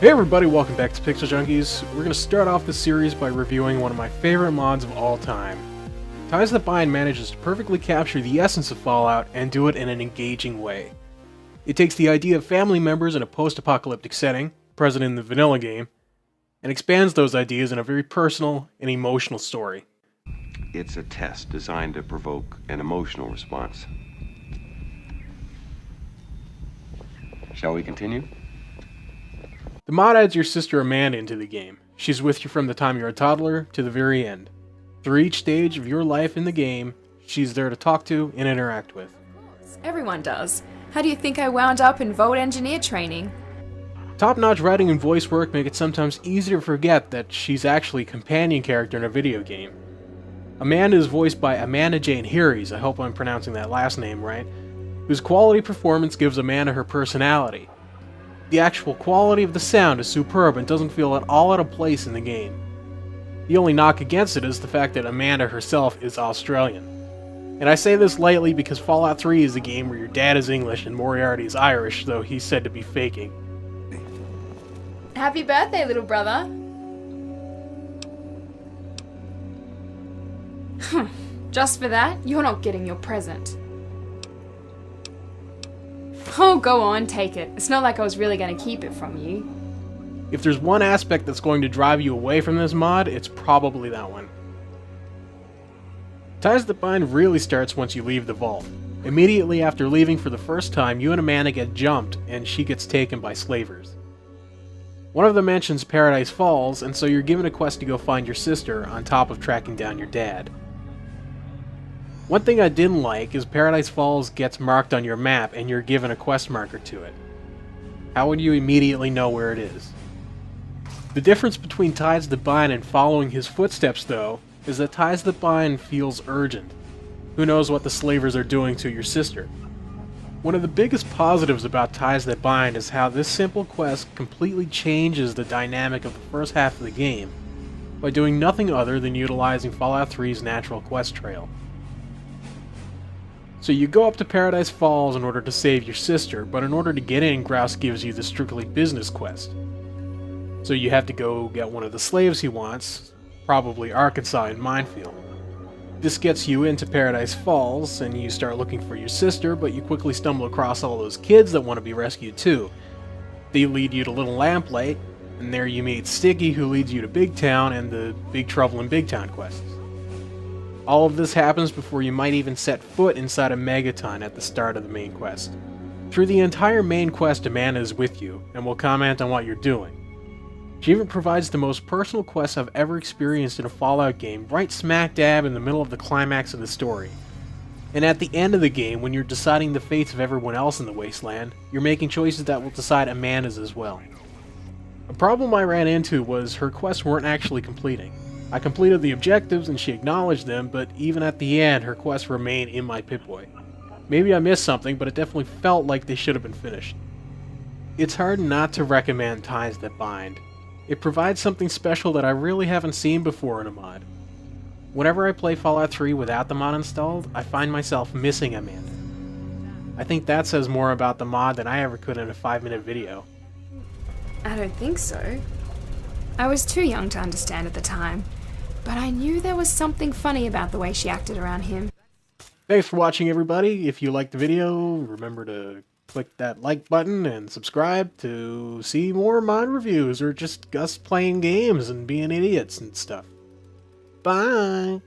Hey everybody, welcome back to Pixel Junkies. We're going to start off the series by reviewing one of my favorite mods of all time. Ties That Bind manages to perfectly capture the essence of Fallout and do it in an engaging way. It takes the idea of family members in a post-apocalyptic setting, present in the vanilla game, and expands those ideas in a very personal and emotional story. It's a test designed to provoke an emotional response. Shall we continue? The mod adds your sister Amanda into the game. She's with you from the time you're a toddler to the very end. Through each stage of your life in the game, she's there to talk to and interact with. Everyone does. How do you think I wound up in Vault Engineer training? Top-notch writing and voice work make it sometimes easy to forget that she's actually a companion character in a video game. Amanda is voiced by Amanda Jane Harries, I hope I'm pronouncing that last name right, whose quality performance gives Amanda her personality. The actual quality of the sound is superb and doesn't feel at all out of place in the game. The only knock against it is the fact that Amanda herself is Australian. And I say this lightly because Fallout 3 is a game where your dad is English and Moriarty is Irish, though he's said to be faking. Happy birthday, little brother. Just for that, you're not getting your present. Oh, go on, take it. It's not like I was really going to keep it from you. If there's one aspect that's going to drive you away from this mod, it's probably that one. Ties That Bind really starts once you leave the vault. Immediately after leaving for the first time, you and Amanda get jumped, and she gets taken by slavers. One of them mentions Paradise Falls, and so you're given a quest to go find your sister, on top of tracking down your dad. One thing I didn't like is Paradise Falls gets marked on your map and you're given a quest marker to it. How would you immediately know where it is? The difference between Ties That Bind and following his footsteps, though, is that Ties That Bind feels urgent. Who knows what the slavers are doing to your sister? One of the biggest positives about Ties That Bind is how this simple quest completely changes the dynamic of the first half of the game by doing nothing other than utilizing Fallout 3's natural quest trail. So you go up to Paradise Falls in order to save your sister, but in order to get in, Grouse gives you the strictly business quest. So you have to go get one of the slaves he wants, probably Arkansas in Minefield. This gets you into Paradise Falls, and you start looking for your sister, but you quickly stumble across all those kids that want to be rescued too. They lead you to Little Lamplight, and there you meet Sticky, who leads you to Big Town and the Big Trouble in Big Town quests. All of this happens before you might even set foot inside a Megaton at the start of the main quest. Through the entire main quest, Amanda is with you, and will comment on what you're doing. She even provides the most personal quest I've ever experienced in a Fallout game, right smack dab in the middle of the climax of the story. And at the end of the game, when you're deciding the fates of everyone else in the Wasteland, you're making choices that will decide Amanda's as well. A problem I ran into was her quests weren't actually completing. I completed the objectives and she acknowledged them, but even at the end, her quests remain in my Pip-Boy. Maybe I missed something, but it definitely felt like they should have been finished. It's hard not to recommend Ties That Bind. It provides something special that I really haven't seen before in a mod. Whenever I play Fallout 3 without the mod installed, I find myself missing Amanda. I think that says more about the mod than I ever could in a 5-minute video. I don't think so. I was too young to understand at the time, but I knew there was something funny about the way she acted around him. Thanks for watching, everybody. If you liked the video, remember to click that like button and subscribe to see more mod reviews or just us playing games and being idiots and stuff. Bye!